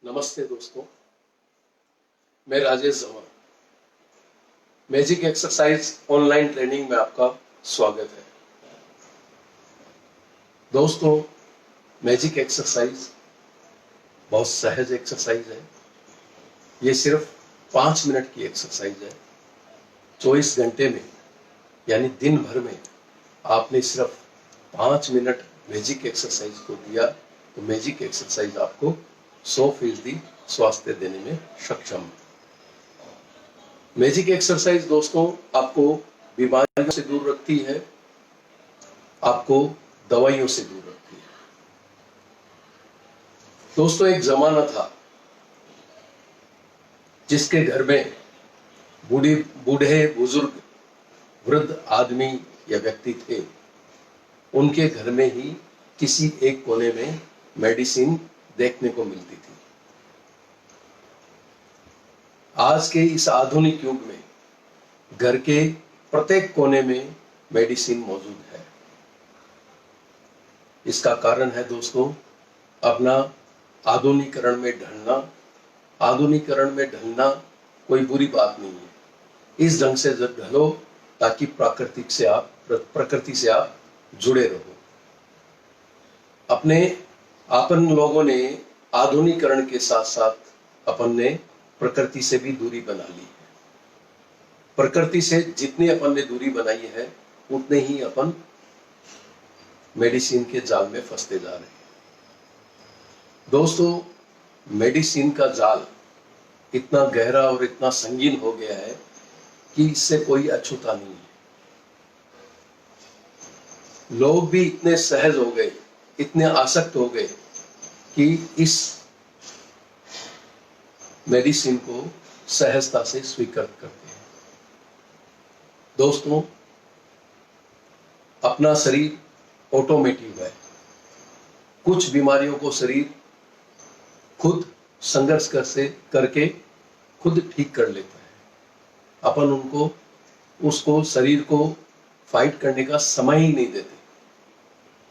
नमस्ते दोस्तों, मैं राजेश जमा। मैजिक एक्सरसाइज ऑनलाइन ट्रेनिंग में आपका स्वागत है। दोस्तों, मैजिक एक्सरसाइज बहुत सहज एक्सरसाइज है। ये सिर्फ 5 मिनट की एक्सरसाइज है। 24 घंटे में यानी दिन भर में आपने सिर्फ 5 मिनट मैजिक एक्सरसाइज को दिया तो मैजिक एक्सरसाइज आपको 100% स्वास्थ्य देने में सक्षम है। मैजिक एक्सरसाइज दोस्तों आपको बीमारियों से दूर रखती है, आपको दवाइयों से दूर रखती है। दोस्तों, एक जमाना था जिसके घर में बूढ़े बुजुर्ग वृद्ध आदमी या व्यक्ति थे, उनके घर में ही किसी एक कोने में मेडिसिन देखने को मिलती थी। आज के इस आधुनिक युग में घर के प्रत्येक कोने में मेडिसिन मौजूद है। इसका कारण है दोस्तों अपना आधुनिकीकरण में ढलना। आधुनिकीकरण में ढलना कोई बुरी बात नहीं है। इस ढंग से ढलो ताकि प्रकृति से आप जुड़े रहो। अपन लोगों ने आधुनिकीकरण के साथ साथ अपन ने प्रकृति से भी दूरी बना ली है। प्रकृति से जितनी अपन ने दूरी बनाई है उतने ही अपन मेडिसिन के जाल में फंसते जा रहे हैं। दोस्तों, मेडिसिन का जाल इतना गहरा और इतना संगीन हो गया है कि इससे कोई अछूता नहीं है। लोग भी इतने सहज हो गए, इतने आसक्त हो गए कि इस मेडिसिन को सहजता से स्वीकार करते हैं। दोस्तों, अपना शरीर ऑटोमेटिक है। कुछ बीमारियों को शरीर खुद संघर्ष करके खुद ठीक कर लेता है। अपन उसको शरीर को फाइट करने का समय ही नहीं देते।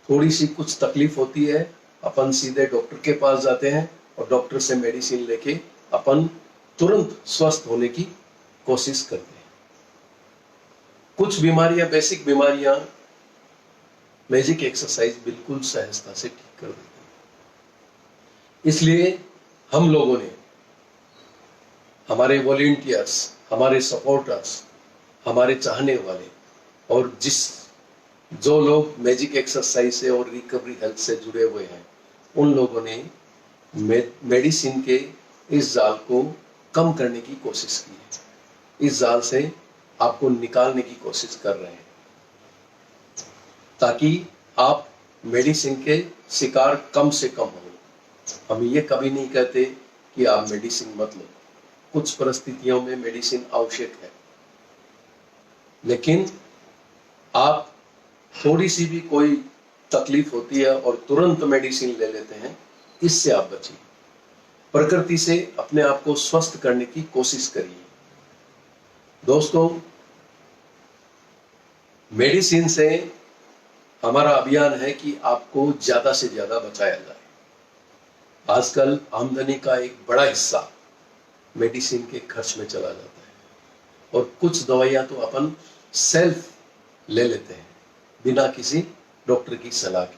थोड़ी सी कुछ तकलीफ होती है, अपन सीधे डॉक्टर के पास जाते हैं और डॉक्टर से मेडिसिन लेके अपन तुरंत स्वस्थ होने की कोशिश करते हैं। कुछ बीमारियां, बेसिक बीमारियां मैजिक एक्सरसाइज बिल्कुल सहजता से ठीक कर देती है। इसलिए हम लोगों ने, हमारे वॉलंटियर्स, हमारे सपोर्टर्स, हमारे चाहने वाले और जो लोग मैजिक एक्सरसाइज से और रिकवरी हेल्थ से जुड़े हुए हैं, उन लोगों ने मेडिसिन के इस जाल को कम करने की कोशिश की है। इस जाल से आपको निकालने की कोशिश कर रहे हैं ताकि आप मेडिसिन के शिकार कम से कम हो। हम ये कभी नहीं कहते कि आप मेडिसिन मत लो। कुछ परिस्थितियों में मेडिसिन आवश्यक है, लेकिन आप थोड़ी सी भी कोई तकलीफ होती है और तुरंत मेडिसिन ले लेते हैं, इससे आप बचिए। प्रकृति से अपने आप को स्वस्थ करने की कोशिश करिए। दोस्तों, मेडिसिन से हमारा अभियान है कि आपको ज्यादा से ज्यादा बचाया जाए। आजकल आमदनी का एक बड़ा हिस्सा मेडिसिन के खर्च में चला जाता है और कुछ दवाइयां तो अपन सेल्फ ले लेते हैं बिना किसी डॉक्टर की सलाह के।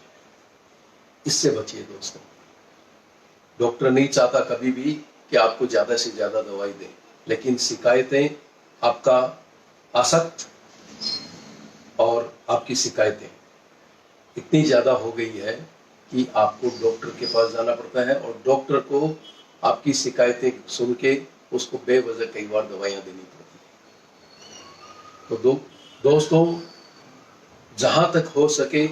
इससे बचिए दोस्तों। डॉक्टर नहीं चाहता कभी भी कि आपको ज्यादा से ज्यादा दवाई दें, लेकिन शिकायतें, आपका आसक्त और आपकी शिकायतें इतनी ज्यादा हो गई है कि आपको डॉक्टर के पास जाना पड़ता है और डॉक्टर को आपकी शिकायतें सुन के उसको बेवजह कई बार दवाइयां देनी पड़ती है। तो दोस्तों, जहां तक हो सके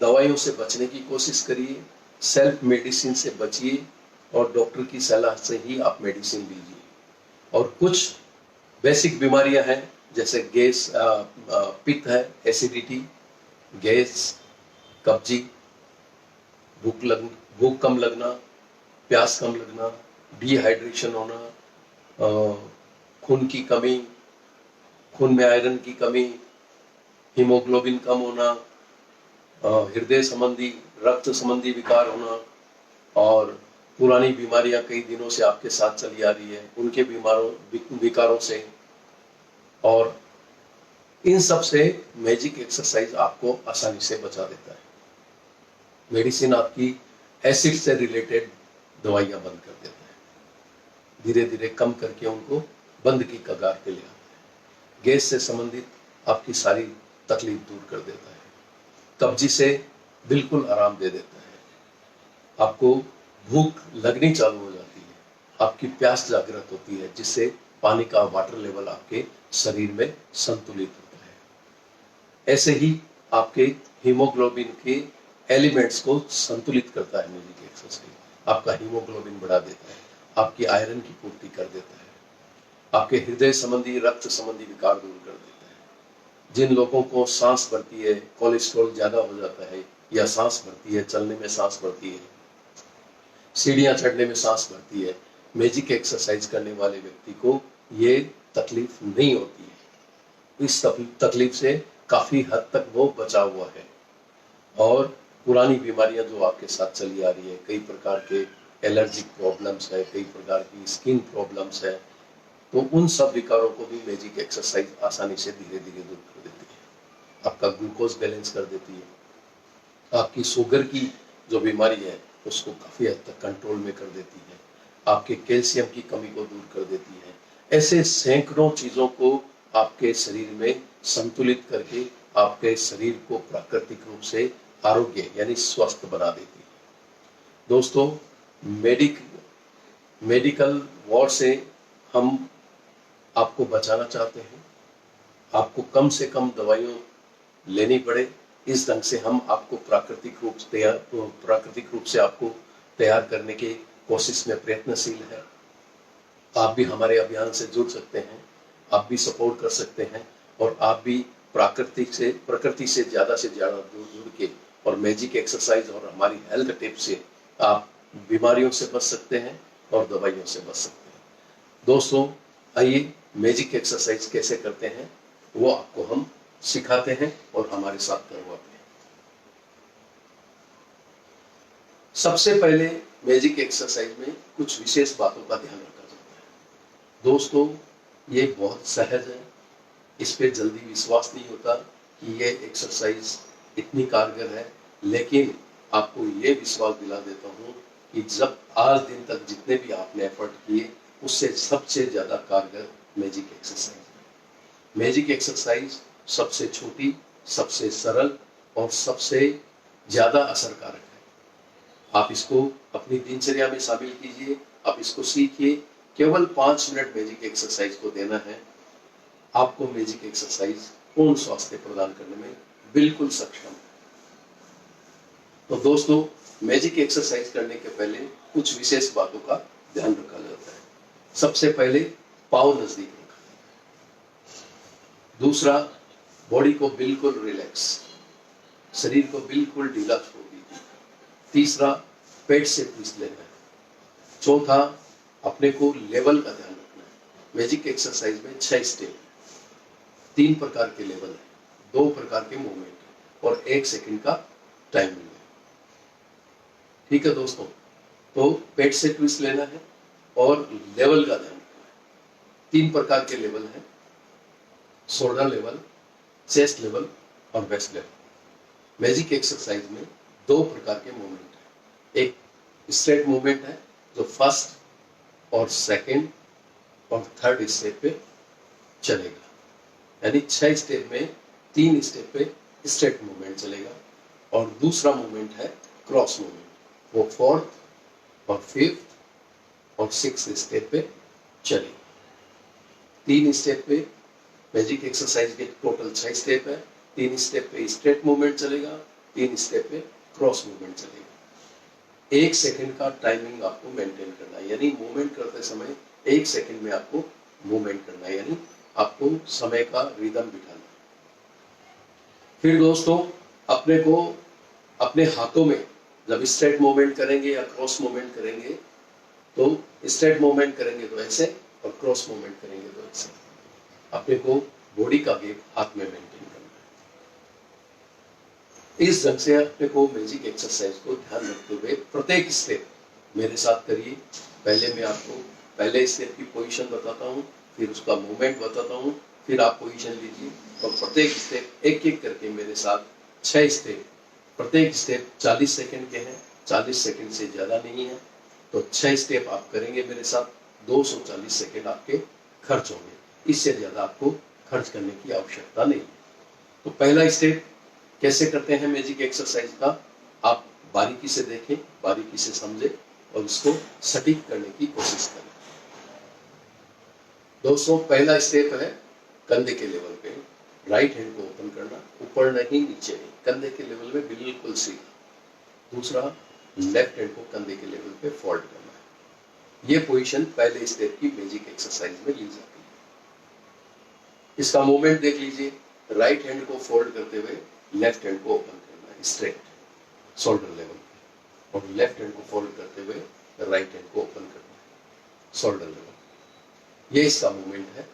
दवाइयों से बचने की कोशिश करिए, सेल्फ मेडिसिन से बचिए और डॉक्टर की सलाह से ही आप मेडिसिन लीजिए। और कुछ बेसिक बीमारियां हैं जैसे गैस, पित्त है, एसिडिटी, गैस, कब्जी, भूख कम लगना, प्यास कम लगना, डिहाइड्रेशन होना, खून की कमी, खून में आयरन की कमी, हीमोग्लोबिन कम होना, हृदय संबंधी, रक्त संबंधी विकार होना और पुरानी बीमारियां कई दिनों से आपके साथ चली आ रही है, उनके विकारों से, और इन सब से मैजिक एक्सरसाइज आपको आसानी से बचा देता है। मेडिसिन आपकी एसिड से रिलेटेड दवाइयां बंद कर देता है, धीरे धीरे कम करके उनको बंद की कगार पे ले आता है। गैस से संबंधित आपकी सारी तकलीफ दूर कर देता है, कब्जी से बिल्कुल आराम दे देता है, आपको भूख लगनी चालू हो जाती है, आपकी प्यास जागृत होती है, जिससे पानी का वाटर लेवल आपके शरीर में संतुलित होता है। ऐसे ही आपके हीमोग्लोबिन के एलिमेंट्स को संतुलित करता है मैजिक एक्सरसाइज। आपका हीमोग्लोबिन बढ़ा देता है, आपकी आयरन की पूर्ति कर देता है, आपके हृदय संबंधी रक्त संबंधी विकार दूर कर देता है। जिन लोगों को सांस बढ़ती है, कोलेस्ट्रॉल ज्यादा हो जाता है, या सांस बढ़ती है, चलने में सांस बढ़ती है, सीढ़ियां चढ़ने में सांस बढ़ती है, मैजिक एक्सरसाइज करने वाले व्यक्ति को ये तकलीफ नहीं होती है। इस तकलीफ से काफी हद तक वो बचा हुआ है। और पुरानी बीमारियां जो आपके साथ चली आ रही है, कई प्रकार के एलर्जिक प्रॉब्लम्स है, कई प्रकार की स्किन प्रॉब्लम्स है, तो उन सब विकारों को भी मैजिक एक्सरसाइज आसानी से धीरे धीरे दूर कर देती है। आपका ग्लूकोज बैलेंस कर देती है, आपकी शुगर की जो बीमारी है उसको काफी हद तक कंट्रोल में कर देती है, आपके कैल्शियम की कमी को दूर कर देती है। ऐसे सैकड़ों चीजों को आपके शरीर में संतुलित करके आपके शरीर को प्राकृतिक रूप से आरोग्य यानी स्वस्थ बना देती है। दोस्तों, मेडिकल वॉर से हम आपको बचाना चाहते हैं, आपको कम से कम दवाइयां लेनी पड़े, इस ढंग से हम आपको प्राकृतिक रूप से आपको तैयार करने की कोशिश में प्रयत्नशील है। आप भी हमारे अभियान से जुड़ सकते हैं, आप भी सपोर्ट कर सकते हैं, और आप भी प्रकृति से ज्यादा जुड़ के और मैजिक एक्सरसाइज और हमारी हेल्थ टिप से आप बीमारियों से बच सकते हैं और दवाइयों से बच सकते हैं। दोस्तों, आइए मैजिक एक्सरसाइज कैसे करते हैं वो आपको हम सिखाते हैं और हमारे साथ करवाते हैं। सबसे पहले मैजिक एक्सरसाइज में कुछ विशेष बातों का ध्यान रखा जाता है। दोस्तों, ये बहुत सहज है, इस पे जल्दी विश्वास नहीं होता कि ये एक्सरसाइज इतनी कारगर है, लेकिन आपको ये विश्वास दिला देता हूँ कि जब आज दिन तक जितने भी आपने एफर्ट किए, उससे सबसे ज्यादा कारगर मैजिक एक्सरसाइज है। मैजिक एक्सरसाइज सबसे छोटी, सबसे सरल और सबसे ज्यादा असरकारक है। आप इसको अपनी दिनचर्या में शामिल कीजिए, आप इसको सीखिए। केवल 5 मिनट मैजिक एक्सरसाइज को देना है, आपको मैजिक एक्सरसाइज पूर्ण स्वास्थ्य प्रदान करने में बिल्कुल सक्षम है। तो दोस्तों, मैजिक एक्सरसाइज करने के पहले कुछ विशेष बातों का ध्यान रखा जाता है। सबसे पहले पाँव नजदीक रखा जाता है। दूसरा, बॉडी को बिल्कुल रिलैक्स, शरीर को बिल्कुल ढीला छोड़ दीजिए। तीसरा, पेट से ट्विस्ट लेना है। चौथा, अपने को लेवल का ध्यान रखना है। मैजिक एक्सरसाइज में 6 स्टेप, 3 प्रकार के लेवल है, 2 प्रकार के मूवमेंट और 1 सेकंड का टाइमिंग है। ठीक है दोस्तों, तो पेट से ट्विस्ट लेना है और लेवल का ध्यान रखना है। 3 प्रकार के लेवल हैं, शोल्डर लेवल, चेस्ट लेवल और वेस्ट लेवल। मैजिक एक्सरसाइज में 2 प्रकार के मूवमेंट है। एक स्ट्रेट मूवमेंट है जो फर्स्ट और सेकंड और थर्ड स्टेप पे चलेगा, यानी 6 स्टेप में 3 स्टेप पे स्ट्रेट मूवमेंट चलेगा। और दूसरा मूवमेंट है क्रॉस मूवमेंट, वो 4th और 5th और 6th स्टेप पे चलेगा। 3 स्टेप पे मैजिक एक्सरसाइज के टोटल 6 स्टेप है। 3 स्टेप पे स्ट्रेट मूवमेंट चलेगा, 3 स्टेप पे क्रॉस मूवमेंट चलेगा। 1 सेकंड का टाइमिंग आपको मेंटेन करना है, यानी मूवमेंट करते समय 1 सेकंड में आपको मूवमेंट करना है, यानी आपको समय का रिदम बिठाना है। फिर दोस्तों, अपने को अपने हाथों में जब स्ट्रेट मूवमेंट करेंगे या क्रॉस मूवमेंट करेंगे, तो स्ट्रेट मूवमेंट करेंगे तो ऐसे और क्रॉस मूवमेंट करेंगे तो ऐसे। अपने को बॉडी का गेप हाथ में मेंटेन करना है। इस ढंग से अपने को मैजिक एक्सरसाइज को ध्यान रखते हुए प्रत्येक स्टेप मेरे साथ करिए। पहले मैं आपको पहले स्टेप की पोजीशन बताता हूँ, फिर उसका मूवमेंट बताता हूँ, फिर आप पोजीशन लीजिए और प्रत्येक स्टेप एक एक करके मेरे साथ 6 स्टेप, प्रत्येक स्टेप 40 सेकंड के हैं, 40 सेकंड से ज़्यादा नहीं है। तो 6 स्टेप आप करेंगे मेरे साथ, 240 सेकंड आपके खर्च होंगे, इससे ज़्यादा आपको खर्च करने की आवश्यकता नहीं है। तो पहला स्टेप कैसे करते हैं मैजिक एक्सरसाइज का, आप बारीकी से देखें, बारीकी से समझें और इसको सटीक करने की कोशिश करें। दोस्तों पहला स्टेप है कंधे के लेवल पे राइट हैंड को ओपन करना, ऊपर नहीं नीचे नहीं, कंधे के लेवल में बिल्कुल सीधा। दूसरा लेफ्ट हैंड को कंधे के लेवल पे फोल्ड करना है। ये पोजीशन पहले स्टेप की मैजिक एक्सरसाइज में ली जाती है। इसका मूवमेंट देख लीजिए, राइट हैंड को फोल्ड करते हुए लेफ्ट हैंड को ओपन करना है स्ट्रेट शोल्डर लेवल पे, और लेफ्ट हैंड को फोल्ड करते हुए राइट हैंड को ओपन करना है शोल्डर लेवल। ये इसका मूवमेंट है।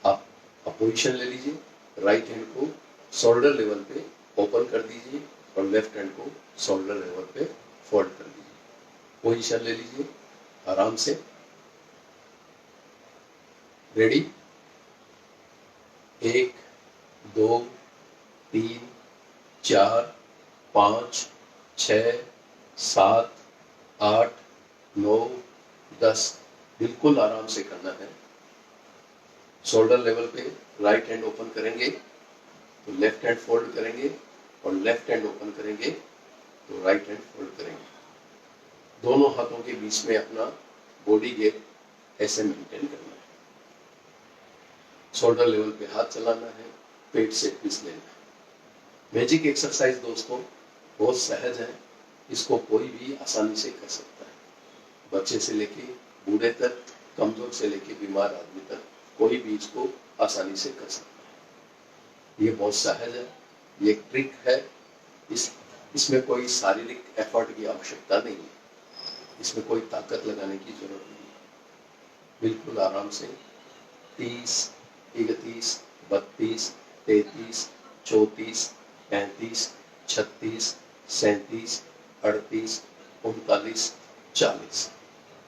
आप पोजीशन ले लीजिए, राइट हैंड को शोल्डर लेवल पे ओपन कर दीजिए और लेफ्ट हैंड को शोल्डर लेवल पे फोल्ड कर दीजिए। पोजीशन ले लीजिए आराम से। रेडी, 1 2 3 4 5 6 7 8 9 10, बिल्कुल आराम से करना है। शोल्डर लेवल पे राइट हैंड ओपन करेंगे तो लेफ्ट हैंड फोल्ड करेंगे, और लेफ्ट हैंड ओपन करेंगे तो राइट हैंड फोल्ड करेंगे। दोनों हाथों के बीच में अपना बॉडी गैप ऐसे मेंटेन करना है। शोल्डर लेवल पे हाथ चलाना है, पेट से ट्विस्ट लेना है। मैजिक एक्सरसाइज दोस्तों बहुत सहज है, इसको कोई भी आसानी से कर सकता है। बच्चे से लेके बूढ़े तक, कमजोर से लेके बीमार आदमी तक, कोई भी इसको आसानी से कर सकता है। ये बहुत सहज है, ये एक ट्रिक है। इसमें कोई शारीरिक एफर्ट की आवश्यकता नहीं है, इसमें कोई ताकत लगाने की जरूरत नहीं है। बिल्कुल आराम से 30 31 32 33 34 35 36 37 38 39 40।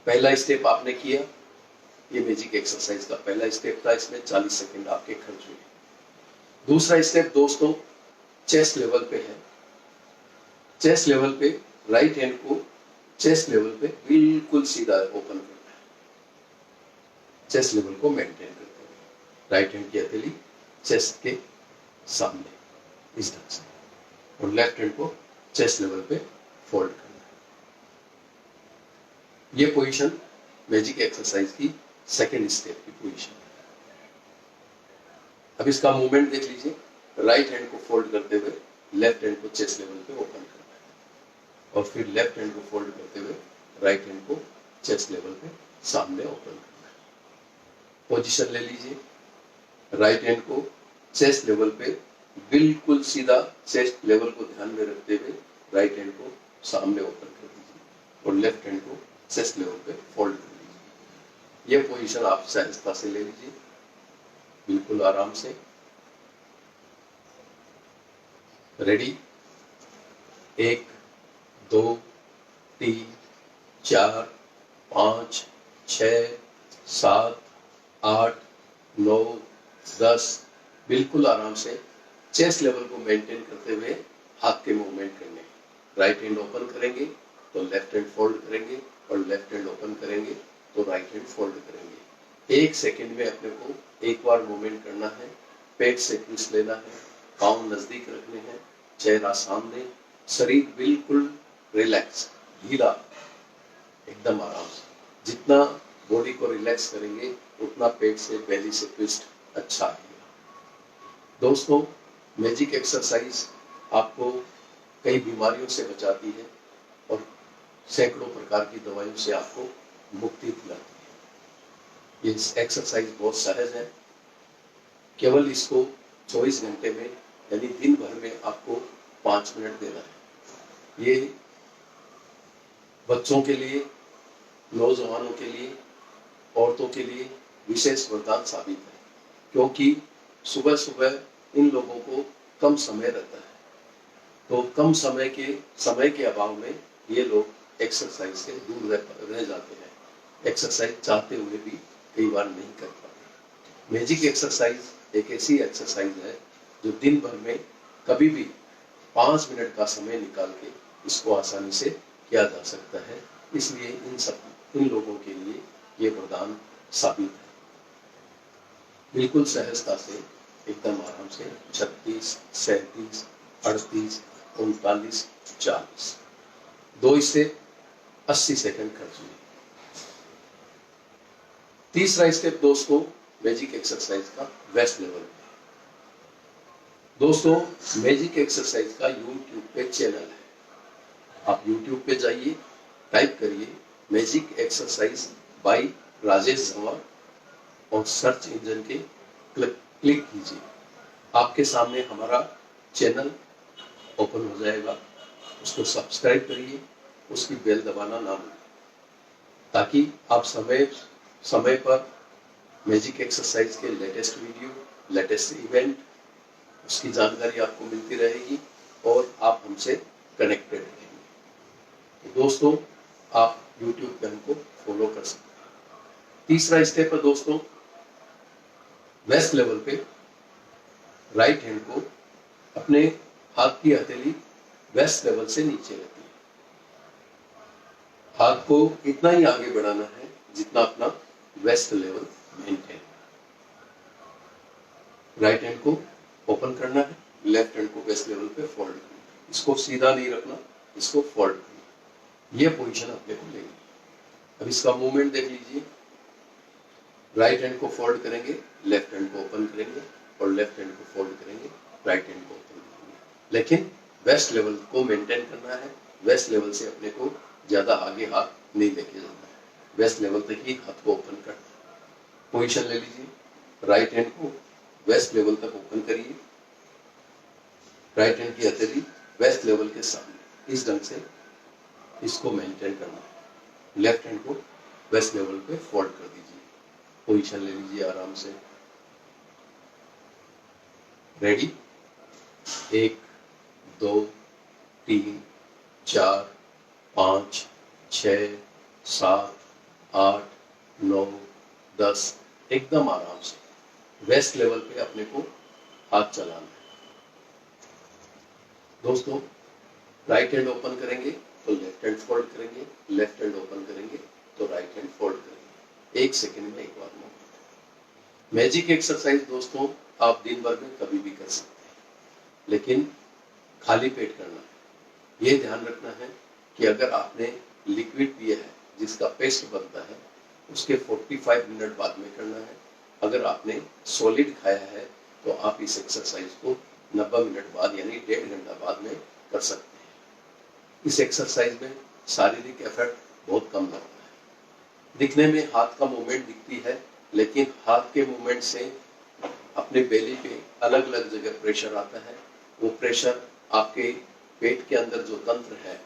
पहला स्टेप आपने किया, ये मैजिक एक्सरसाइज का पहला स्टेप था, इसमें 40 सेकंड आपके खर्च हुए। दूसरा स्टेप दोस्तों चेस्ट लेवल पे है। चेस्ट लेवल पे राइट हैंड को चेस्ट लेवल पे बिल्कुल सीधा ओपन करना है, चेस्ट लेवल को मेंटेन करते हुए राइट हैंड की हथेली चेस्ट के सामने इस ढंग से, और लेफ्ट हैंड को चेस्ट लेवल पे फोल्ड करना है। ये पोजीशन मैजिक एक्सरसाइज की सेकेंड स्टेप की पोजीशन है। अब इसका मूवमेंट देख लीजिए, राइट हैंड को फोल्ड करते हुए लेफ्ट हैंड को चेस्ट लेवल पे ओपन करना है, और फिर लेफ्ट हैंड को फोल्ड करते हुए राइट हैंड को चेस्ट लेवल पे सामने ओपन करना है। पोजीशन ले लीजिए, राइट हैंड को चेस्ट लेवल पे बिल्कुल सीधा चेस्ट लेवल को ध्यान में रखते हुए राइट हैंड को सामने ओपन कर दीजिए, और लेफ्ट हैंड को चेस्ट लेवल पे फोल्ड कर दीजिए। यह पोजीशन आप सहजता से ले लीजिए, बिल्कुल आराम से। रेडी, 1 2 3 4 5 6 7 8 9 10, बिल्कुल आराम से चेस्ट लेवल को मेंटेन करते हुए हाथ के मूवमेंट करने। राइट हैंड ओपन करेंगे तो लेफ्ट हैंड फोल्ड करेंगे, और लेफ्ट हैंड ओपन करेंगे तो राइट हैंड फोल्ड करेंगे। 1 सेकंड में अपने को एक बार मूवमेंट करना है। पेट से ट्विस्ट लेना है, पांव नजदीक रखने हैं, चेहरा सामने, शरीर बिल्कुल रिलैक्स, ढीला, एकदम आराम से। जितना बॉडी को रिलैक्स करेंगे उतना पेट से बेली से ट्विस्ट अच्छा आएगा। दोस्तों मैजिक एक्सरसाइज आपको कई बीमारियों से बचाती है और सैकड़ों प्रकार की दवाइयों से आपको मुक्ति दिलाती है। ये एक्सरसाइज बहुत सहज है, केवल इसको 24 घंटे में यानी दिन भर में आपको 5 मिनट देना है। ये बच्चों के लिए, नौजवानों के लिए, औरतों के लिए विशेष वरदान साबित है, क्योंकि सुबह सुबह इन लोगों को कम समय रहता है, तो कम समय के अभाव में ये लोग एक्सरसाइज से दूर रह जाते हैं, एक्सरसाइज चाहते हुए भी कई बार नहीं कर पाते। मैजिक एक्सरसाइज एक ऐसी एक्सरसाइज है जो दिन भर में कभी भी 5 मिनट का समय निकाल के इसको आसानी से किया जा सकता है, इसलिए इन लोगों के लिए ये वरदान साबित है। बिल्कुल सहजता से, एकदम आराम से 36, 37, 38, 39, 40, 2 से 80 सेकंड खर्चिए। तीसरा स्टेप दोस्तों मैजिक एक्सरसाइज का वेस्ट लेवल पे। दोस्तों मैजिक एक्सरसाइज का यूट्यूब पे चैनल है, आप यूट्यूब पे जाइए, टाइप करिए magic exercise by Rajesh Jhanwar और सर्च इंजन के क्लिक कीजिए। आपके सामने हमारा चैनल ओपन हो जाएगा, उसको सब्सक्राइब करिए, उसकी बेल दबाना ना भूलें, ताकि आप समय पर मैजिक एक्सरसाइज के लेटेस्ट वीडियो, लेटेस्ट इवेंट, उसकी जानकारी आपको मिलती रहेगी और आप हमसे कनेक्टेड रहेंगे। तो दोस्तों आप YouTube पे हमको फॉलो कर सकते हैं। तीसरा स्टेप है दोस्तों वेस्ट लेवल पे, राइट हैंड को अपने हाथ की हथेली वेस्ट लेवल से नीचे रखिए। हाथ को इतना ही आगे बढ़ाना है जितना अपना waist level maintain. Right hand को ओपन करना है, लेफ्ट हैंड को वेस्ट लेवल पे फोल्ड करना है। इसको सीधा नहीं रखना, इसको फोल्ड करना। ये पोजीशन अपने को लेनी। अब इसका मूवमेंट देख लीजिए, राइट हैंड को फोल्ड करेंगे, लेफ्ट हैंड को ओपन करेंगे और लेफ्ट हैंड को फोल्ड करेंगे, राइट हैंड को ओपन करेंगे। लेकिन वेस्ट लेवल को मेंटेन करना है, वेस्ट लेवल से अपने को ज्यादा आगे हाथ नहीं लेके जाना है, वेस्ट लेवल तक ही हाथ को ओपन करना है। पोजीशन ले लीजिए, राइट हैंड को वेस्ट लेवल तक ओपन करिए, राइट हैंड की हथेली वेस्ट लेवल के सामने, इस ढंग से इसको मेंटेन करना है। लेफ्ट हैंड को वेस्ट लेवल पे फोल्ड कर दीजिए, पोजीशन ले लीजिए आराम से। रेडी, 1, 2, 3, 4, 5, 6, 7, 8, 9, 10, एकदम आराम से वेस्ट लेवल पे अपने को हाथ चलाना है। दोस्तों राइट हैंड ओपन करेंगे तो लेफ्ट हैंड फोल्ड करेंगे, लेफ्ट हैंड ओपन करेंगे तो राइट हैंड फोल्ड करेंगे। 1 सेकंड में एक बार मूवमेंट। मैजिक एक्सरसाइज दोस्तों आप दिन भर में कभी भी कर सकते हैं, लेकिन खाली पेट करना है। ये ध्यान रखना है कि अगर आपने लिक्विड पिया है जिसका पेस्ट बनता है, उसके 45 मिनट बाद में करना है। अगर आपने सॉलिड खाया है तो आप इस एक्सरसाइज को 90 मिनट बाद यानी 1.5 घंटा बाद में कर सकते हैं। इस एक्सरसाइज में शारीरिक एफर्ट बहुत कम लगता है। दिखने में हाथ का मूवमेंट दिखती है, लेकिन हाथ के मूवमेंट से अपने बेली पे अलग अलग जगह प्रेशर आता है। वो प्रेशर आपके पेट के अंदर जो तंत्र है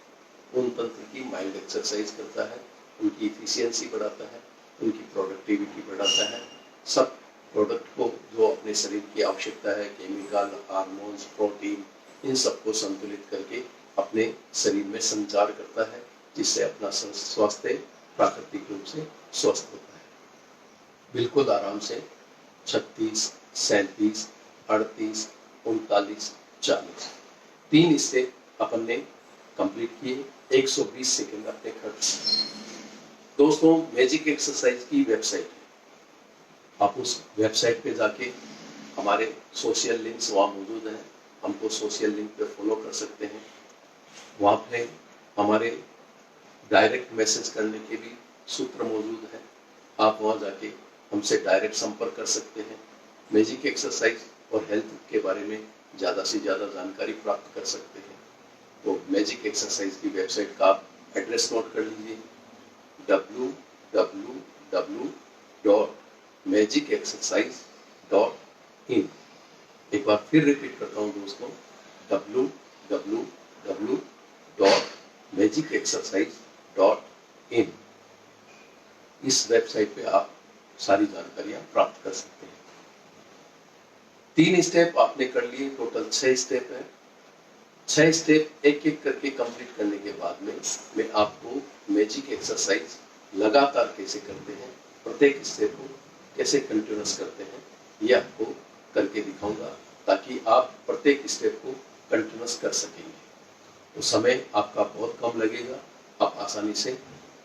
उन तंत्र की माइंड एक्सरसाइज करता है, उनकी इफिशियंसी बढ़ाता है, उनकी प्रोडक्टिविटी बढ़ाता है। सब प्रोडक्ट को जो अपने शरीर की आवश्यकता है, केमिकल, हार्मोन्स, प्रोटीन, इन सबको संतुलित करके अपने शरीर में संचार करता है, जिससे अपना स्वास्थ्य प्राकृतिक रूप से स्वस्थ होता है। बिल्कुल आराम से 36, 37, 38, 39, 40, 3 स्टेप अपन ने कंप्लीट किए। 120 सेकंड अपने खर्च। दोस्तों मैजिक एक्सरसाइज की वेबसाइट है, आप उस वेबसाइट पे जाके हमारे सोशल लिंक्स वहाँ मौजूद हैं, हमको सोशल लिंक पे फॉलो कर सकते हैं। वहाँ पे हमारे डायरेक्ट मैसेज करने के भी सूत्र मौजूद हैं, आप वहाँ जाके हमसे डायरेक्ट संपर्क कर सकते हैं। मैजिक एक्सरसाइज और हेल्थ के बारे में ज़्यादा से ज़्यादा जानकारी प्राप्त कर सकते हैं। तो मैजिक एक्सरसाइज की वेबसाइट का आप एड्रेस नोट कर लीजिए, www.magicexercise.in। एक बार फिर रिपीट करता हूँ दोस्तों, www.magicexercise.in। इस वेबसाइट पे आप सारी जानकारियां प्राप्त कर सकते हैं। 3 स्टेप आपने कर लिए, टोटल 6 स्टेप है। 6 स्टेप एक एक करके कंप्लीट करने के बाद में मैं आपको मैजिक एक्सरसाइज लगातार कैसे करते हैं, प्रत्येक स्टेप को कैसे कंटिन्यूस करते हैं, ये आपको करके दिखाऊंगा ताकि आप प्रत्येक स्टेप को कंटिन्यूस कर सकेंगे। तो समय आपका बहुत कम लगेगा, आप आसानी से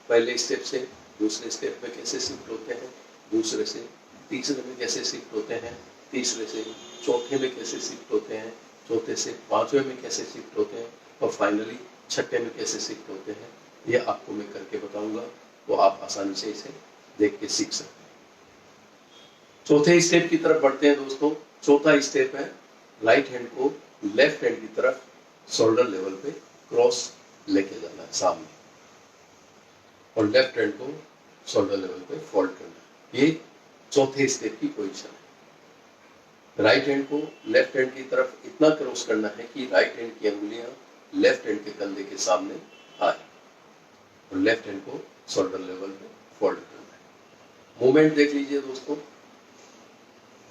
पहले स्टेप से दूसरे स्टेप में कैसे शिफ्ट होते हैं, दूसरे से तीसरे में कैसे शिफ्ट होते हैं, तीसरे से चौथे में कैसे शिफ्ट होते हैं, चौथे से पांचवें में कैसे शिफ्ट होते हैं और फाइनली छठे में कैसे शिफ्ट होते हैं, ये आपको मैं करके बताऊंगा। तो आप आसानी से इसे देख के सीख सकते हैं। चौथे स्टेप की तरफ बढ़ते हैं दोस्तों। चौथा स्टेप है राइट हैंड को लेफ्ट हैंड की तरफ शोल्डर लेवल पे क्रॉस लेके जाना है सामने, और लेफ्ट हैंड को शोल्डर लेवल पे फोल्ड करना है। ये चौथे स्टेप की पोजीशन है। राइट हैंड को लेफ्ट हैंड की तरफ इतना क्रॉस करना है कि राइट हैंड की अंगुलियां लेफ्ट हैंड के कंधे के सामने आए, और लेफ्ट हैंड को शोल्डर लेवल पे फोल्ड करना है। मूवमेंट देख लीजिए दोस्तों।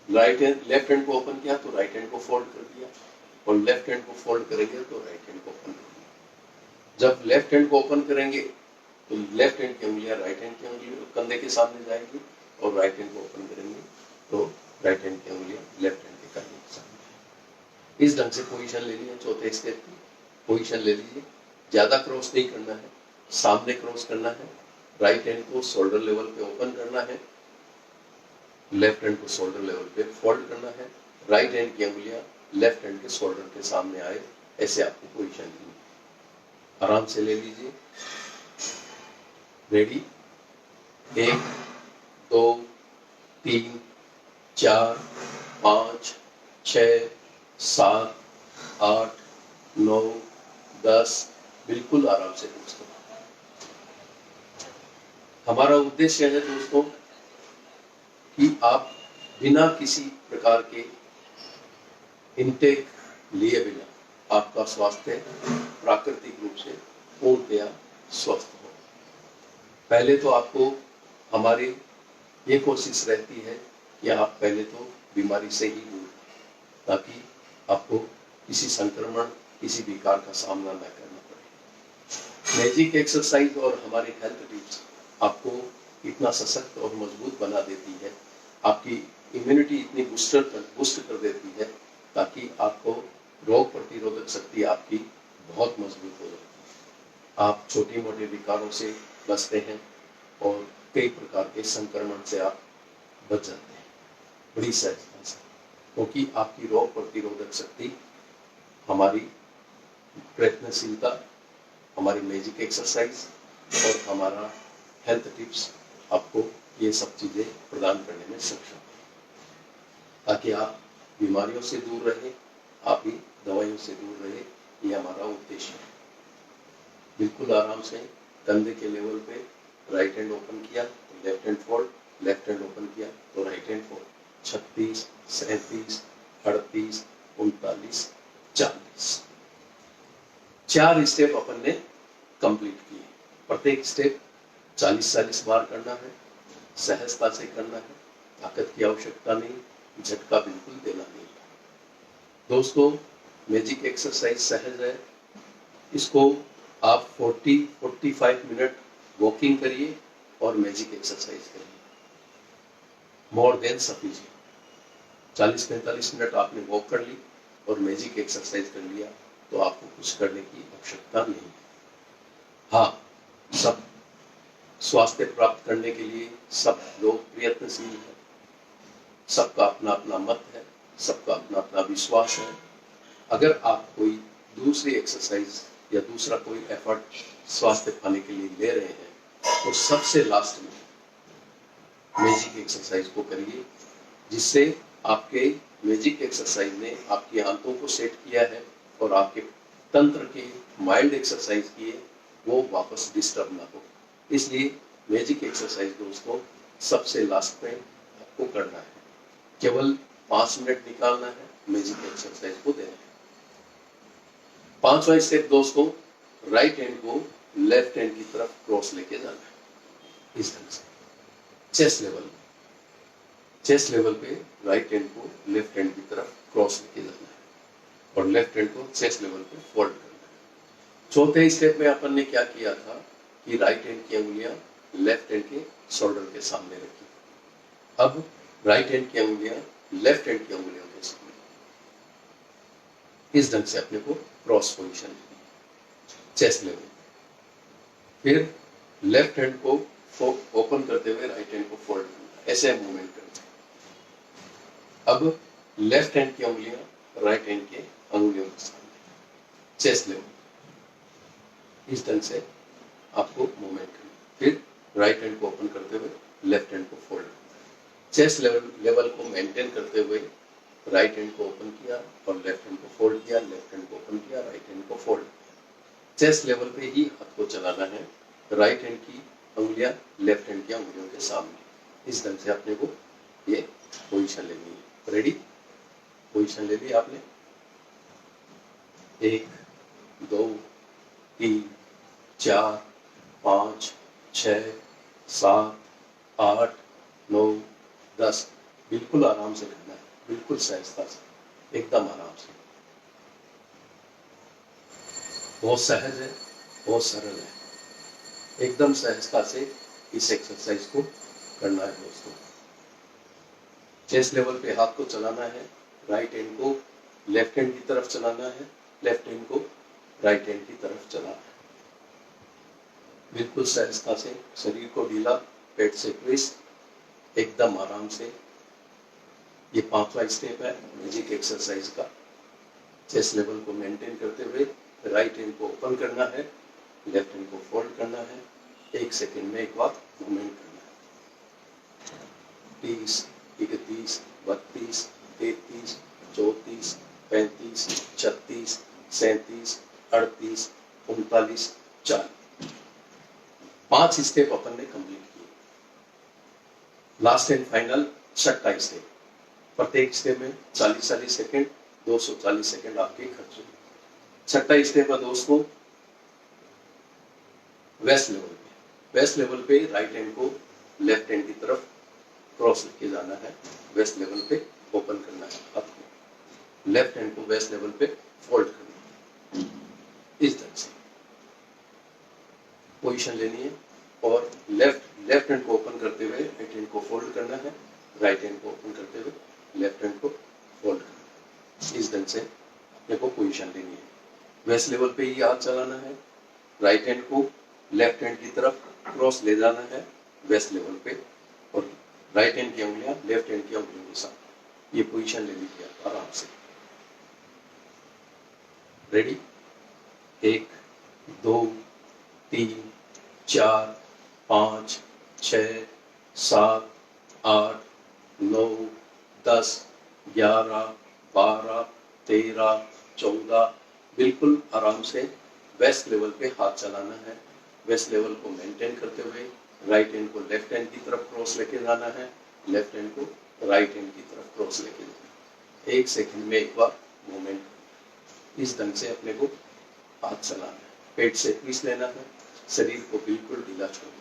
राइट हैंड लेफ्ट हैंड को ओपन किया तो राइट हैंड को फोल्ड कर दिया, और लेफ्ट हैंड को फोल्ड करेंगे तो राइट हैंड को ओपन कर दिया। जब लेफ्ट हैंड को ओपन करेंगे तो लेफ्ट हैंड की उंगलियां राइट हैंड की उंगलियों कंधे के सामने जाएगी, और राइट हैंड को ओपन करेंगे तो राइट हैंड की उंगलियां लेफ्ट हैंड के कंधे के सामने। इस ढंग से पोजीशन लेनी है। चौथे स्टेप की पोजीशन ले लीजिए। ज्यादा क्रॉस नहीं करना है, सामने क्रॉस करना है। राइट हैंड को शोल्डर लेवल पे ओपन करना है, लेफ्ट हैंड को शोल्डर लेवल पे फोल्ड करना है। राइट हैंड की अंगुलियां लेफ्ट हैंड के शोल्डर के सामने आए, ऐसे आपको पोजीशन लेनी है। आराम से ले लीजिए। रेडी? 1 2 3 4 5 6 7 8 9 10। बिल्कुल आराम से दोस्तों। हमारा उद्देश्य है दोस्तों कि आप बिना किसी प्रकार के इनटेक लिए बिना आपका स्वास्थ्य प्राकृतिक रूप से पूर्णतया स्वस्थ हो। पहले तो आपको हमारी ये कोशिश रहती है कि आप पहले तो बीमारी से ही दूर, ताकि आपको किसी संक्रमण, किसी विकार का सामना न करना पड़े। मैजिक एक्सरसाइज और हमारी हेल्थ टिप्स आपको इतना सशक्त और मजबूत बना देती है, आपकी इम्यूनिटी इतनी बूस्ट कर देती है, ताकि आपको रोग प्रतिरोधक शक्ति आपकी बहुत मजबूत हो जाती है। आप छोटी मोटे विकारों से बचते हैं और कई प्रकार के संक्रमण से आप बच जाते हैं बड़ी सहजता से, क्योंकि आपकी रोग प्रतिरोधक शक्ति, हमारी प्रयत्नशीलता, हमारी मैजिक एक्सरसाइज और हमारा हेल्थ टिप्स आपको ये सब चीजें प्रदान करने में सक्षम है, ताकि आप बीमारियों से दूर रहे, आप भी दवाइयों से दूर रहे। ये हमारा उद्देश्य है। बिल्कुल आराम से कंधे के लेवल पे राइट हैंड ओपन किया तो left hand fold, left hand open किया तो राइट हैंड फोल्ड। 36 37 38 39 40 4 स्टेप अपन ने कंप्लीट किए। प्रत्येक स्टेप 40-40 बार करना है, सहजता से करना है, ताकत की आवश्यकता नहीं, झटका बिल्कुल देना नहीं। दोस्तों, मैजिक एक्सरसाइज सहज है। इसको आप 40-45 मिनट वॉकिंग करिए और मैजिक एक्सरसाइज करिए, मोर देन सफिशिएंट। 40-45 मिनट आपने वॉक कर ली और मैजिक एक्सरसाइज कर लिया तो आपको कुछ करने की आवश्यकता नहीं है। हाँ, सब स्वास्थ्य प्राप्त करने के लिए सब लोग प्रयत्नशील हैं, सबका अपना अपना मत है, सबका अपना अपना विश्वास है। अगर आप कोई दूसरी एक्सरसाइज या दूसरा कोई एफर्ट स्वास्थ्य पाने के लिए ले रहे हैं तो सबसे लास्ट में मैजिक एक्सरसाइज को करिए, जिससे आपके मैजिक एक्सरसाइज ने आपकी आंतों को सेट किया है और आपके तंत्र के माइल्ड एक्सरसाइज किए वो वापस डिस्टर्ब ना हो। इसलिए मैजिक एक्सरसाइज दोस्तों सबसे लास्ट में आपको करना है। केवल 5 मिनट निकालना है, मैजिक एक्सरसाइज को देना है। 5वां स्टेप दोस्तों, राइट हैंड को लेफ्ट हैंड की तरफ क्रॉस लेके जाना है, इस ढंग से चेस्ट लेवल पे राइट हैंड को लेफ्ट हैंड की तरफ क्रॉस लेके जाना है। और लेफ्ट हैंड को चेस्ट लेवल पे फोल्ड करना है। चौथे स्टेप में अपन ने क्या किया था कि राइट हैंड की अंगुलियां लेफ्ट हैंड के शोल्डर के सामने रखी। अब राइट हैंड की अंगुलियां लेफ्ट हैंड की अंगुलियों के सामने, इस ढंग से अपने को क्रॉस पोजीशन चेस्ट लेवल। फिर लेफ्ट हैंड को ओपन करते हुए राइट हैंड को फोल्ड करना, ऐसे मूवमेंट करते हैं। अब लेफ्ट हैंड की अंगुलियां राइट हैंड के अंगुलियों के सामने चेस्ट लेवल, इस ढंग से आपको मूवमेंट करना। फिर राइट हैंड को ओपन करते हुए लेफ्ट हैंड को फोल्ड करना। चेस्ट लेवल को मेंटेन करते हुए राइट हैंड को ओपन किया और लेफ्ट हैंड को फोल्ड किया, लेफ्ट हैंड को ओपन किया, राइट हैंड को फोल्ड किया। चेस्ट लेवल पे ही हाथ को चलाना है, राइट हैंड की अंगुलियां लेफ्ट हैंड की अंगुलियों के सामने, इस ढंग से अपने को ये पोजीशन लेनी है। रेडी? पोजीशन ले ली आपने। 1 2 3 4 5 6 7 8 9 10। बिल्कुल आराम से करना है, बिल्कुल सहजता से, एकदम आराम से। बहुत सहज है, बहुत सरल है, एकदम सहजता से इस एक्सरसाइज को करना है दोस्तों। चेस्ट लेवल पे हाथ को चलाना है, राइट हैंड को लेफ्ट हैंड की तरफ चलाना है, लेफ्ट हैंड को राइट हैंड की तरफ चलाना है। बिल्कुल सहजता से, शरीर को ढीला, पेट से ट्विस्ट, एकदम आराम से। ये 5वां स्टेप है मैजिक एक्सरसाइज का। चेस्ट लेवल को मेंटेन करते हुए राइट हैंड को ओपन करना है, लेफ्ट हैंड को फोल्ड करना है, 1 सेकेंड में एक बार मूवमेंट करना है। 30 31 32 33 34 35 36 37 38 39 40। 5 स्टेप अपन ने कंप्लीट किए। लास्ट एंड फाइनल 6वां स्टेप। प्रत्येक स्टेप में 40 सेकेंड, 240 सेकेंड आपके खर्च होंगे। 6वां स्टेप है दोस्तों वेस्ट लेवल पे। वेस्ट लेवल पे राइट हैंड को लेफ्ट हैंड की तरफ क्रॉस लेके जाना है, वेस्ट लेवल पे ओपन करना है हाथ को, लेफ्ट हैंड को वेस्ट लेवल पे फोल्ड करना है, इस ढंग से पोजीशन लेनी है। और लेफ्ट हैंड को ओपन करते हुए राइट हैंड को फोल्ड करना है, राइट हैंड को ओपन करते हुए लेफ्ट हैंड को फोल्ड करना है, इस ढंग से अपने को पोजीशन लेनी है। वेस्ट लेवल पे ही हाथ चलाना है, राइट हैंड को लेफ्ट हैंड की तरफ क्रॉस ले जाना है वेस्ट लेवल पे, और राइट हैंड की अंगुलियां लेफ्ट हैंड की अंगुलियों के साथ, ये पोजीशन ले लीजिए आप आराम से। रेडी? 1 2 3 4 5 6 7 8 9 10 11 12 13 14। बिल्कुल आराम से वेस्ट लेवल पे हाथ चलाना है, वेस्ट लेवल को मेंटेन करते हुए राइट हैंड को लेफ्ट हैंड की तरफ क्रॉस लेके जाना है, लेफ्ट हैंड को राइट हैंड की तरफ क्रॉस लेके जाना है। 1 सेकेंड में एक बार मूवमेंट, इस ढंग से अपने को हाथ चलाना है, पेट से ट्विस्ट लेना है, शरीर को बिल्कुल ढीला छोड़ना है।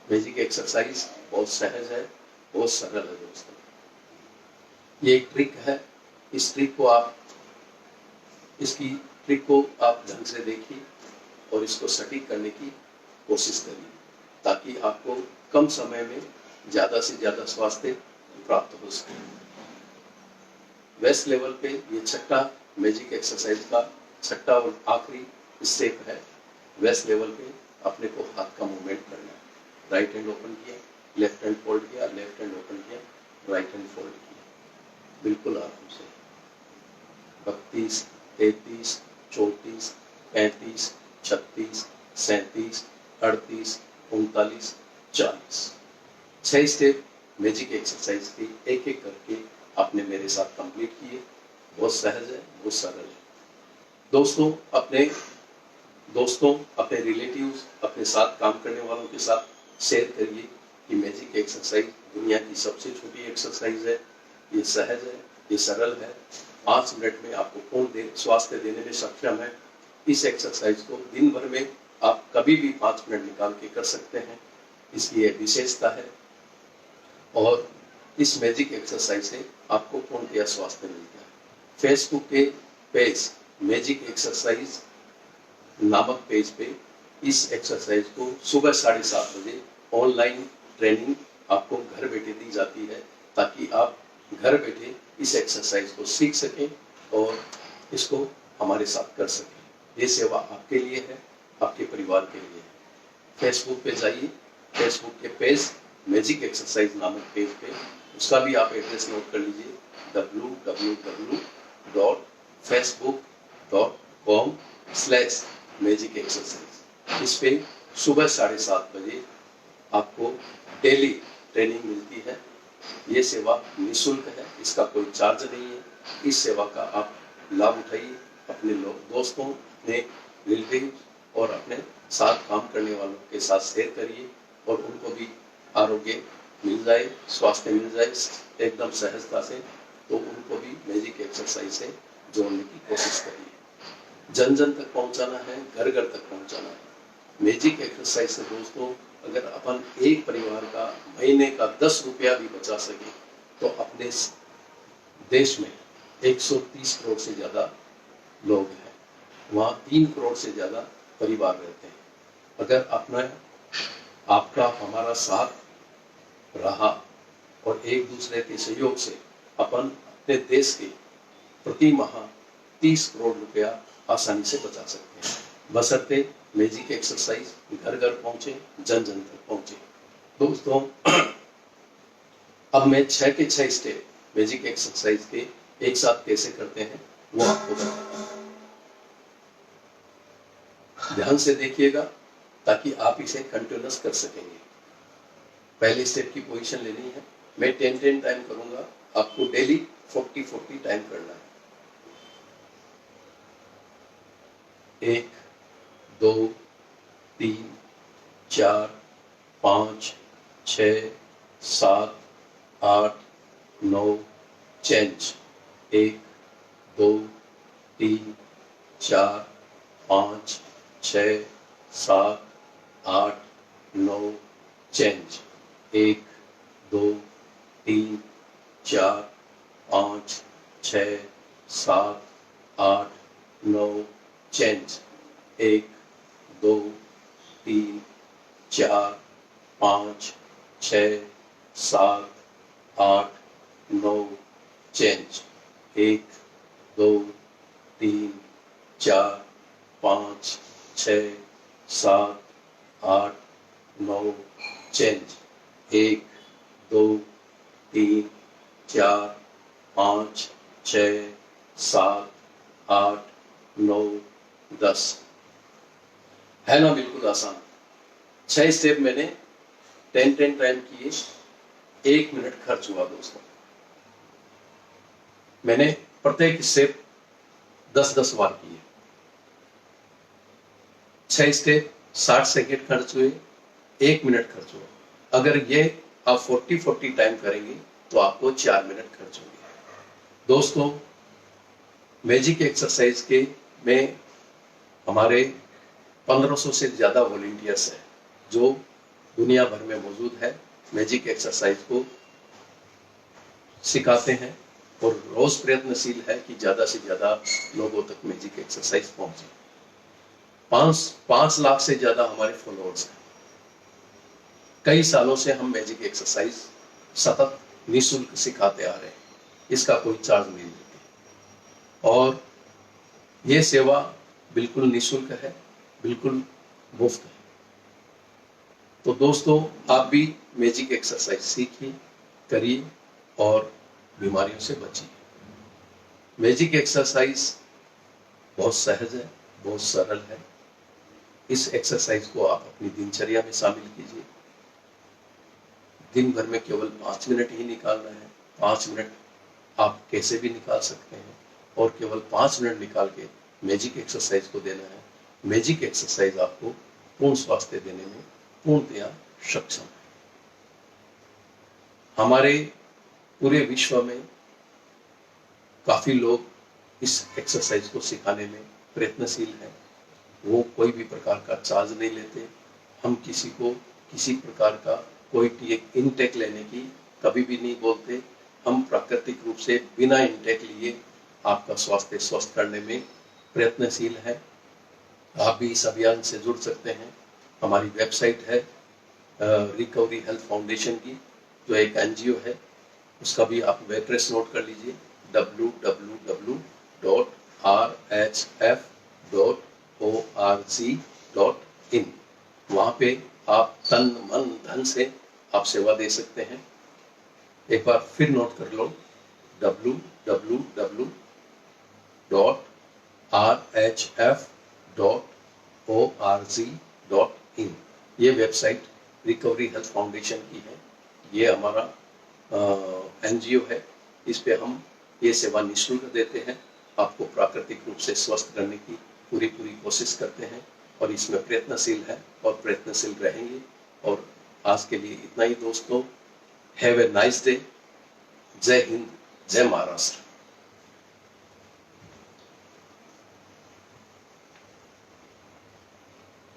बेसिक एक्सरसाइज बहुत सहज है, बहुत सरल है दोस्तों। ये एक ट्रिक है, इस ट्रिक को आप ढंग से देखिए और इसको सटीक करने की कोशिश करिए, ताकि आपको कम समय में ज्यादा से ज्यादा स्वास्थ्य प्राप्त हो सके। वेस्ट लेवल पे ये 6वां मैजिक एक्सरसाइज का 6वां और आखिरी स्टेप है। वेस्ट लेवल पे अपने को हाथ का मूवमेंट करना है, राइट हैंड ओपन किया, लेफ्ट हैंड फोल्ड किया, लेफ्ट हैंड ओपन किया, राइट हैंड फोल्ड किया, बिल्कुल आराम से। 32 33 34 35 36 37 38 39 40। 6 स्टेप मैजिक एक्सरसाइज के एक एक करके आपने मेरे साथ कंप्लीट किए। बहुत सहज है, बहुत सरल है दोस्तों। अपने रिलेटिव्स, अपने साथ काम करने वालों के साथ शेयर करिए कि मैजिक एक्सरसाइज दुनिया की सबसे छोटी एक्सरसाइज है। ये सहज है, ये सरल है, 5 मिनट में आपको पूर्ण स्वास्थ्य देने में सक्षम है। इस एक्सरसाइज को दिन भर में आप कभी भी 5 मिनट निकाल के कर सकते हैं, इसकी यह विशेषता है। और इस मैजिक एक्सरसाइज से आपको पूर्णतया स्वास्थ्य मिलता है। फेसबुक के पेज मैजिक एक्सरसाइज नामक पेज पे इस एक्सरसाइज को सुबह 7:30 बजे ऑनलाइन ट्रेनिंग आपको घर बैठे दी जाती है, ताकि आप घर बैठे इस एक्सरसाइज को सीख सकें और इसको हमारे साथ कर सकें। ये सेवा आपके लिए है, आपके परिवार के लिए है। फेसबुक पे जाइए, फेसबुक के पेज मैजिक एक्सरसाइज नामक पेज पे, उसका भी आप एड्रेस नोट कर लीजिए, www.facebook.com/magic exercise। इस पे सुबह 7:30 बजे आपको डेली ट्रेनिंग मिलती है। ये सेवा निःशुल्क है, इसका कोई चार्ज नहीं है। इस सेवा का आप लाभ उठाइए, अपने दोस्तों, अपने रिलेटिव और अपने साथ काम करने वालों के साथ शेयर करिए और उनको भी आरोग्य मिल जाए, स्वास्थ्य मिल जाए एकदम सहजता से, तो उनको भी मैजिक एक्सरसाइज से जोड़ने की कोशिश करिए। जन जन तक पहुंचाना है, घर घर तक पहुंचाना है। मैजिक एक्सरसाइज से दोस्तों अगर अपन एक परिवार का महीने का 10 रुपया भी बचा सके तो अपने देश में 130 करोड़ से ज्यादा लोग हैं, वहाँ 3 करोड़ से ज्यादा परिवार रहते हैं। अगर अपना आपका हमारा साथ रहा और एक दूसरे के सहयोग से अपन अपने देश के प्रति माह 30 करोड़ रुपया आसानी से बचा सकते हैं, बशर्ते मैजिक एक्सरसाइज घर घर पहुंचे, जन जन तक पहुंचे। दोस्तों अब मैं 6 के 6 स्टेप मैजिक एक्सरसाइज के एक साथ कैसे करते हैं वो आपको बताता हूं। ध्यान से देखिएगा ताकि आप इसे कंटिन्यूअस कर सकेंगे। पहले स्टेप की पोजीशन लेनी है, मैं 10-10 टाइम करूंगा, आपको डेली 40-40 टाइम करना है। 1 2 3 4 5 6 7 8 9 change. 1 2 3 4 5 6 7 8 9 change. 1 2 3 4 5 6 7 8 9 change. 1 2 3 4 5 6 7 8 9 change. 1 2 3 4 5 6 7 8 9 change. 1 2 3 4 5 6 7 8 9 10। है ना बिल्कुल आसान। 6 स्टेप मैंने 10-10 टाइम किए, 1 मिनट खर्च हुआ दोस्तों। मैंने प्रत्येक स्टेप 10-10 बार किए। 6 स्टेप 60 सेकेंड खर्च हुए, 1 मिनट खर्च हुआ। अगर ये आप 40-40 टाइम करेंगे तो आपको 4 मिनट खर्च होंगे। दोस्तों मैजिक एक्सरसाइज के में हमारे 1500 से ज्यादा वॉलंटियर्स हैं जो दुनिया भर में मौजूद है, मैजिक एक्सरसाइज को सिखाते हैं और रोज प्रयत्नशील है कि ज्यादा से ज्यादा लोगों तक मैजिक एक्सरसाइज पहुंचे। 5 लाख से ज्यादा हमारे फॉलोअर्स हैं। कई सालों से हम मैजिक एक्सरसाइज सतत निःशुल्क सिखाते आ रहे हैं, इसका कोई चार्ज नहीं लेते और यह सेवा बिल्कुल निःशुल्क है, बिल्कुल मुफ्त है। तो दोस्तों आप भी मैजिक एक्सरसाइज सीखिए, करिए और बीमारियों से बचिए। मैजिक एक्सरसाइज बहुत सहज है, बहुत सरल है। इस एक्सरसाइज को आप अपनी दिनचर्या में शामिल कीजिए। दिन भर में केवल 5 मिनट ही निकालना है। 5 मिनट आप कैसे भी निकाल सकते हैं और केवल 5 मिनट निकाल के मैजिक एक्सरसाइज को देना है। मैजिक एक्सरसाइज आपको पूर्ण स्वास्थ्य देने में पूर्णतया सक्षम है। हमारे पूरे विश्व में काफी लोग इस एक्सरसाइज को सिखाने में प्रयत्नशील हैं। वो कोई भी प्रकार का चार्ज नहीं लेते। हम किसी को किसी प्रकार का कोई इनटेक लेने की कभी भी नहीं बोलते। हम प्राकृतिक रूप से बिना इनटेक लिए आपका स्वास्थ्य स्वस्थ करने में प्रयत्नशील है। आप भी इस अभियान से जुड़ सकते हैं। हमारी वेबसाइट है रिकवरी हेल्थ फाउंडेशन की, जो एक एनजीओ है, उसका भी आप एड्रेस नोट कर लीजिए, www.rhf.org.in। वहाँ पे आप तन मन धन से आप सेवा दे सकते हैं। एक बार फिर नोट कर लो, www.rhf.org.in। ये वेबसाइट रिकवरी हेल्थ फाउंडेशन की है। ये हमारा एनजीओ है। इस पे हम ये सेवा निःशुल्क देते हैं। आपको प्राकृतिक रूप से स्वस्थ करने की पूरी कोशिश करते हैं और इसमें प्रयत्नशील है और प्रयत्नशील रहेंगे। और आज के लिए इतना ही दोस्तों। Have a nice day. जय हिंद, जय महाराष्ट्र।